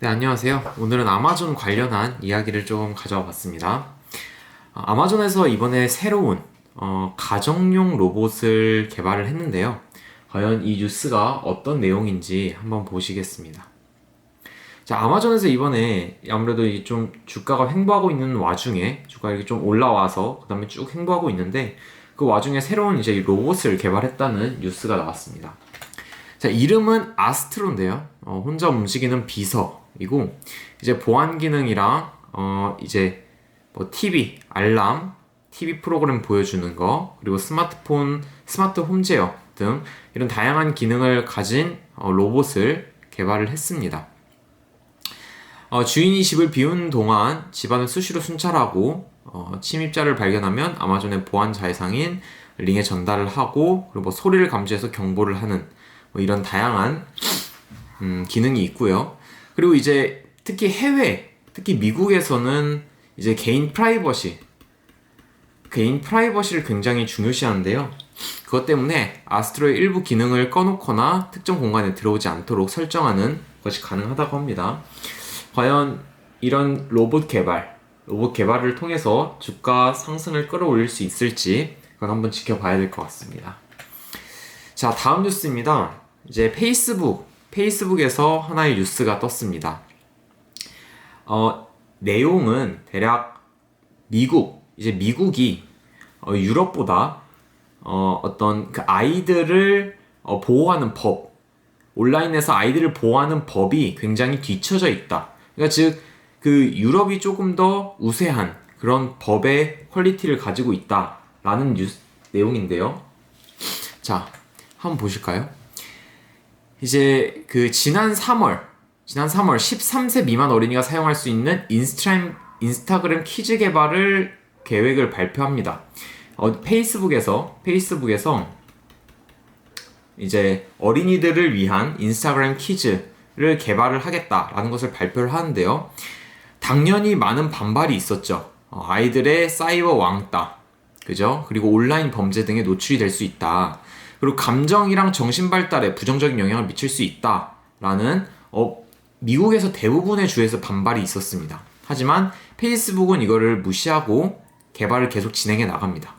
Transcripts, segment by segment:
네, 안녕하세요. 오늘은 아마존 관련한 이야기를 좀 가져와 봤습니다. 아마존에서 이번에 새로운 가정용 로봇을 개발을 했는데요. 과연 이 뉴스가 어떤 내용인지 한번 보시겠습니다. 자, 아마존에서 이번에 아무래도 이게 좀 주가가 횡보하고 있는 와중에 주가가 이렇게 좀 올라와서 그 다음에 쭉 횡보하고 있는데 그 와중에 새로운 이제 이 로봇을 개발했다는 뉴스가 나왔습니다. 자, 이름은 아스트로인데요. 혼자 움직이는 비서이고 이제 보안 기능이랑 이제 뭐 TV, 알람, TV 프로그램 보여주는 거, 그리고 스마트폰, 스마트 홈제어 등 이런 다양한 기능을 가진 로봇을 개발을 했습니다. 주인이 집을 비우는 동안 집안을 수시로 순찰하고 침입자를 발견하면 아마존의 보안 자회사인 링에 전달을 하고, 그리고 뭐 소리를 감지해서 경보를 하는 뭐 이런 다양한 기능이 있고요. 그리고 이제 특히 해외, 특히 미국에서는 이제 개인 프라이버시를 굉장히 중요시하는데요. 그것 때문에 아스트로의 일부 기능을 꺼놓거나 특정 공간에 들어오지 않도록 설정하는 것이 가능하다고 합니다. 과연 이런 로봇 개발을 통해서 주가 상승을 끌어올릴 수 있을지 그건 한번 지켜봐야 될 것 같습니다. 자, 다음 뉴스입니다. 이제 페이스북에서 하나의 뉴스가 떴습니다. 내용은 대략 미국이 유럽보다 어떤 그 아이들을 보호하는 온라인에서 아이들을 보호하는 법이 굉장히 뒤처져 있다. 그러니까 즉, 그 유럽이 조금 더 우세한 그런 법의 퀄리티를 가지고 있다라는 내용인데요. 자, 한번 보실까요? 이제 그 지난 3월 13세 미만 어린이가 사용할 수 있는 인스타그램 키즈 개발을 계획을 발표합니다. 페이스북에서 이제 어린이들을 위한 인스타그램 키즈를 개발을 하겠다라는 것을 발표를 하는데요. 당연히 많은 반발이 있었죠. 아이들의 사이버 왕따, 그죠? 그리고 온라인 범죄 등에 노출이 될 수 있다. 그리고 감정이랑 정신 발달에 부정적인 영향을 미칠 수 있다라는 미국에서 대부분의 주에서 반발이 있었습니다. 하지만 페이스북은 이거를 무시하고 개발을 계속 진행해 나갑니다.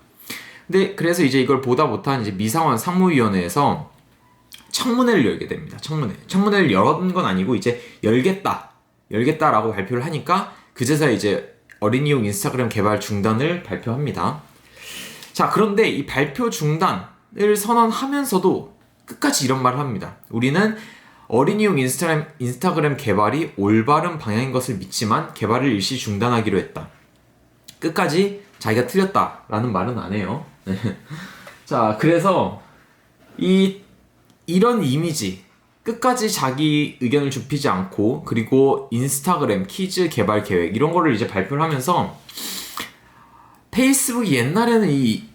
근데 그래서 이제 이걸 보다 못한 이제 미상원 상무위원회에서 청문회를 열게 됩니다. 청문회를 열은 건 아니고 이제 열겠다라고 발표를 하니까 그제서야 이제 어린이용 인스타그램 개발 중단을 발표합니다. 자, 그런데 이 발표 중단을 선언하면서도 끝까지 이런 말을 합니다. 우리는 어린이용 인스타그램 개발이 올바른 방향인 것을 믿지만 개발을 일시 중단하기로 했다. 끝까지 자기가 틀렸다라는 말은 안 해요. 자, 그래서 이런 이미지, 끝까지 자기 의견을 좁히지 않고, 그리고 인스타그램 키즈 개발 계획 이런 거를 이제 발표를 하면서 페이스북이 옛날에는 이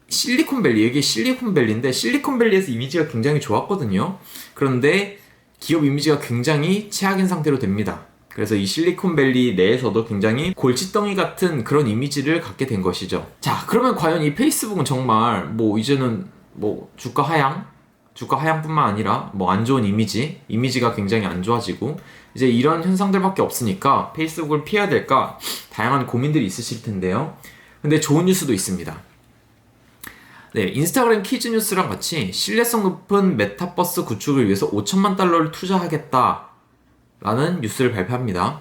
실리콘밸리, 이게 실리콘밸리인데 실리콘밸리에서 이미지가 굉장히 좋았거든요. 그런데 기업 이미지가 굉장히 최악인 상태로 됩니다. 그래서 이 실리콘밸리 내에서도 굉장히 골칫덩이 같은 그런 이미지를 갖게 된 것이죠. 자, 그러면 과연 이 페이스북은 정말 뭐 이제는 뭐 주가 하향뿐만 아니라 뭐 안 좋은 이미지가 굉장히 안 좋아지고 이제 이런 현상들밖에 없으니까 페이스북을 피해야 될까 다양한 고민들이 있으실 텐데요. 근데 좋은 뉴스도 있습니다. 네, 인스타그램 키즈 뉴스랑 같이 신뢰성 높은 메타버스 구축을 위해서 5천만 달러를 투자하겠다라는 뉴스를 발표합니다.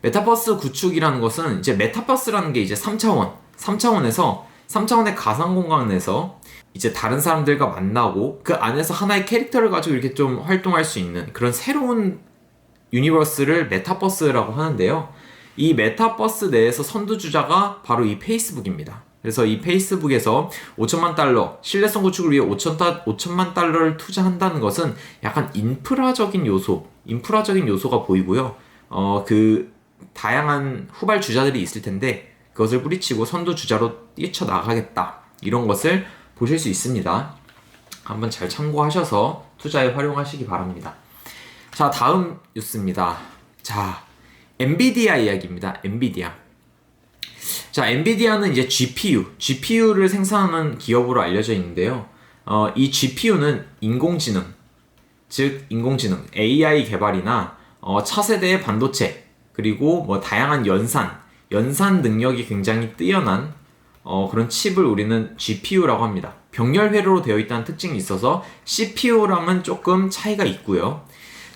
메타버스 구축이라는 것은 이제 메타버스라는 게 이제 3차원의 가상 공간에서 이제 다른 사람들과 만나고 그 안에서 하나의 캐릭터를 가지고 이렇게 좀 활동할 수 있는 그런 새로운 유니버스를 메타버스라고 하는데요. 이 메타버스 내에서 선두주자가 바로 이 페이스북입니다. 그래서 이 페이스북에서 5천만 달러, 신뢰성 구축을 위해 5천만 달러를 투자한다는 것은 약간 인프라적인 요소가 보이고요. 그 다양한 후발 주자들이 있을 텐데 그것을 뿌리치고 선두주자로 뛰쳐나가겠다. 이런 것을 보실 수 있습니다. 한번 잘 참고하셔서 투자에 활용하시기 바랍니다. 자, 다음 뉴스입니다. 자, 엔비디아 이야기입니다. 자, 엔비디아는 이제 GPU를 생산하는 기업으로 알려져 있는데요. 이 GPU는 인공지능, AI 개발이나 차세대의 반도체, 그리고 뭐 다양한 연산 능력이 굉장히 뛰어난 그런 칩을 우리는 GPU라고 합니다. 병렬 회로로 되어 있다는 특징이 있어서 CPU랑은 조금 차이가 있고요.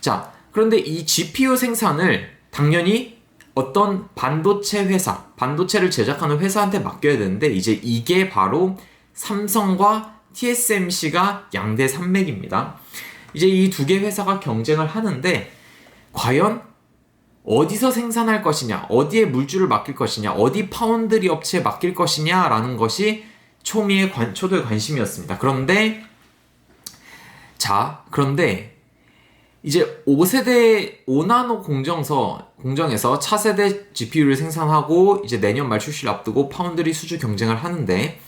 자, 그런데 이 GPU 생산을 당연히 어떤 반도체 회사, 반도체를 제작하는 회사한테 맡겨야 되는데 이제 이게 바로 삼성과 TSMC가 양대 산맥입니다. 이제 이 두 개 회사가 경쟁을 하는데 과연 어디서 생산할 것이냐, 어디에 물줄을 맡길 것이냐, 어디 파운드리 업체에 맡길 것이냐라는 것이 초도의 관심이었습니다. 그런데 이제 5세대 5나노 공정에서 차세대 GPU를 생산하고 이제 내년 말 출시를 앞두고 파운드리 수주 경쟁을 하는데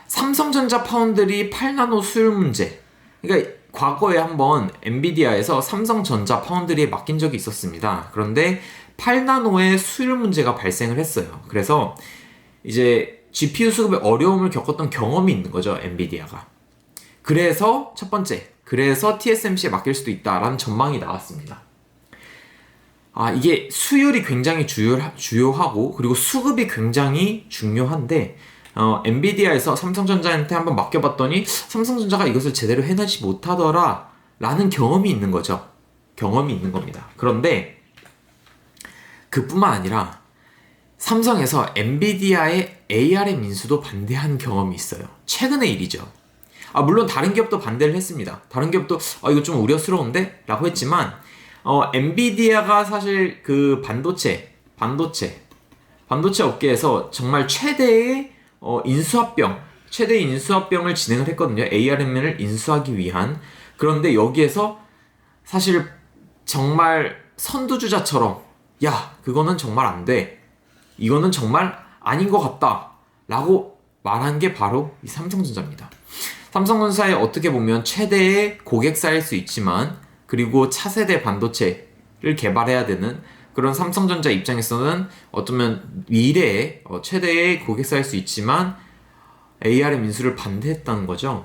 삼성전자 파운드리 8나노 수율 문제, 그러니까 과거에 한번 엔비디아에서 삼성전자 파운드리에 맡긴 적이 있었습니다. 그런데 8나노의 수율 문제가 발생을 했어요. 그래서 이제 GPU 수급에 어려움을 겪었던 경험이 있는 거죠, 엔비디아가. 그래서 첫 번째, 그래서 TSMC에 맡길 수도 있다라는 전망이 나왔습니다. 이게 수율이 굉장히 주요하고 그리고 수급이 굉장히 중요한데 엔비디아에서 삼성전자한테 한번 맡겨봤더니 삼성전자가 이것을 제대로 해내지 못하더라 라는 경험이 있는 거죠. 경험이 있는 겁니다. 그런데 그뿐만 아니라 삼성에서 엔비디아의 ARM 인수도 반대한 경험이 있어요. 최근의 일이죠. 물론 다른 기업도 반대를 했습니다. 다른 기업도 이거 좀 우려스러운데? 라고 했지만 엔비디아가 사실 그 반도체 업계에서 정말 최대의 인수합병을 진행을 했거든요. ARM을 인수하기 위한. 그런데 여기에서 사실 정말 선두주자처럼 그거는 정말 안 돼. 이거는 정말 아닌 것 같다. 라고 말한 게 바로 이 삼성전자입니다. 삼성전자의 어떻게 보면 최대의 고객사일 수 있지만 그리고 차세대 반도체를 개발해야 되는 그런 삼성전자 입장에서는 어쩌면 미래의 최대의 고객사일 수 있지만 ARM 인수를 반대했다는 거죠.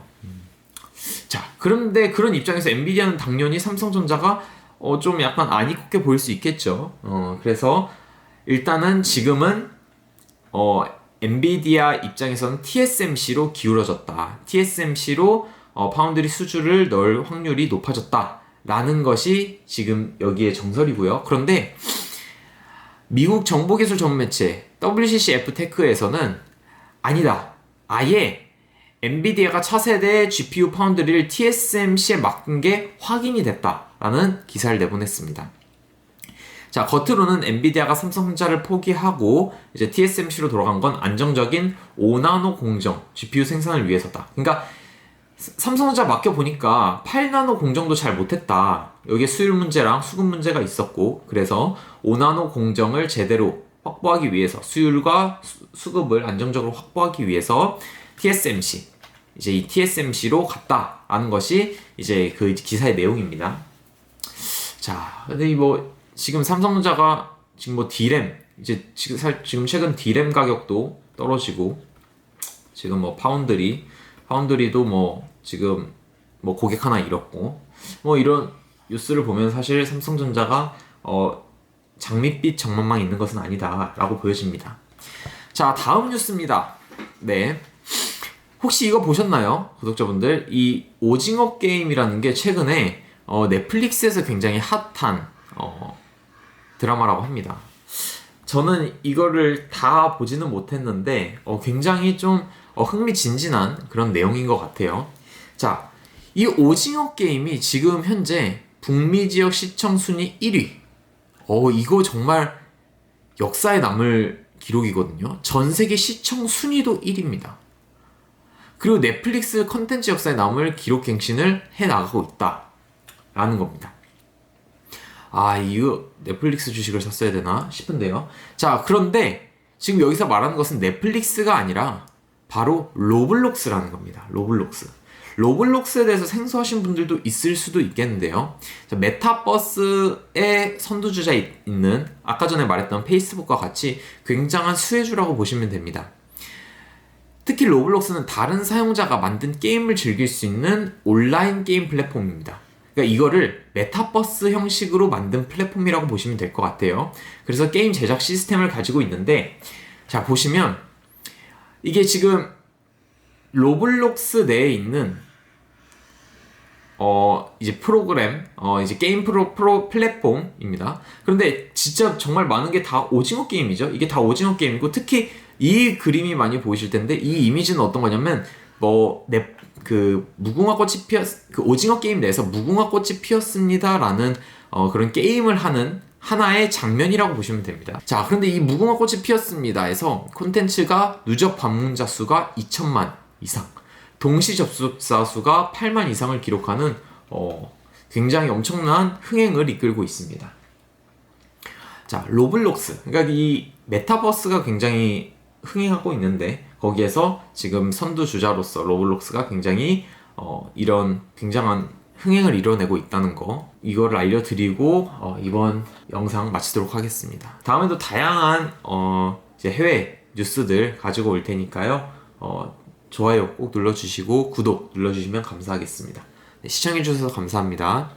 자, 그런데 그런 입장에서 엔비디아는 당연히 삼성전자가 좀 약간 안 이롭게 보일 수 있겠죠. 그래서 일단은 지금은 엔비디아 입장에서는 TSMC로 기울어졌다. TSMC로 파운드리 수주를 넣을 확률이 높아졌다. 라는 것이 지금 여기에 정설이고요. 그런데 미국 정보기술 전문 매체 WCCF 테크에서는 아니다. 아예 엔비디아가 차세대 GPU 파운드리를 TSMC에 맡긴 게 확인이 됐다라는 기사를 내보냈습니다. 자, 겉으로는 엔비디아가 삼성전자를 포기하고 이제 TSMC로 돌아간 건 안정적인 5나노 공정 GPU 생산을 위해서다. 그러니까 삼성전자 맡겨보니까 8나노 공정도 잘 못했다. 여기에 수율 문제랑 수급 문제가 있었고 그래서 5나노 공정을 제대로 확보하기 위해서 수율과 수급을 안정적으로 확보하기 위해서 이제 이 TSMC로 갔다라는 것이 이제 그 기사의 내용입니다. 자, 근데 지금 삼성전자가 지금 디램 지금 최근 디램 가격도 떨어지고 지금 파운드리도 지금 고객 하나 잃었고 이런 뉴스를 보면 사실 삼성전자가 장밋빛 전망만 있는 것은 아니다라고 보여집니다. 자, 다음 뉴스입니다. 네. 혹시 이거 보셨나요? 구독자분들, 이 오징어 게임이라는 게 최근에 넷플릭스에서 굉장히 핫한 드라마라고 합니다. 저는 이거를 다 보지는 못했는데 굉장히 좀 흥미진진한 그런 내용인 것 같아요. 자, 이 오징어 게임이 지금 현재 북미 지역 시청 순위 1위. 이거 정말 역사에 남을 기록이거든요. 전 세계 시청 순위도 1위입니다. 그리고 넷플릭스 컨텐츠 역사에 남을 기록 갱신을 해나가고 있다라는 겁니다. 이거 넷플릭스 주식을 샀어야 되나 싶은데요. 자, 그런데 지금 여기서 말하는 것은 넷플릭스가 아니라 바로 로블록스라는 겁니다. 로블록스에 대해서 생소하신 분들도 있을 수도 있겠는데요. 자, 메타버스의 선두주자에 있는 아까 전에 말했던 페이스북과 같이 굉장한 수혜주라고 보시면 됩니다. 특히 로블록스는 다른 사용자가 만든 게임을 즐길 수 있는 온라인 게임 플랫폼입니다. 그러니까 그러니까 이거를 메타버스 형식으로 만든 플랫폼이라고 보시면 될 것 같아요. 그래서 게임 제작 시스템을 가지고 있는데, 자, 보시면 이게 지금 로블록스 내에 있는 이제 프로그램, 이제 게임 플랫폼입니다. 그런데 진짜 정말 많은 게 다 오징어 게임이죠. 이게 다 오징어 게임이고, 특히 이 그림이 많이 보이실 텐데, 이 이미지는 어떤 거냐면, 무궁화꽃이 그 오징어 게임 내에서 무궁화꽃이 피었습니다라는 그런 게임을 하는 하나의 장면이라고 보시면 됩니다. 자, 그런데 이 무궁화꽃이 피었습니다에서 콘텐츠가 누적 방문자 수가 2천만 이상, 동시 접속자 수가 8만 이상을 기록하는 굉장히 엄청난 흥행을 이끌고 있습니다. 자, 로블록스, 그러니까 이 메타버스가 굉장히 흥행하고 있는데, 거기에서 지금 선두주자로서 로블록스가 굉장히 이런 굉장한 흥행을 이뤄내고 있다는 거, 이거를 알려드리고 이번 영상 마치도록 하겠습니다. 다음에도 다양한 이제 해외 뉴스들 가지고 올 테니까요. 좋아요 꼭 눌러주시고 구독 눌러주시면 감사하겠습니다. 네, 시청해주셔서 감사합니다.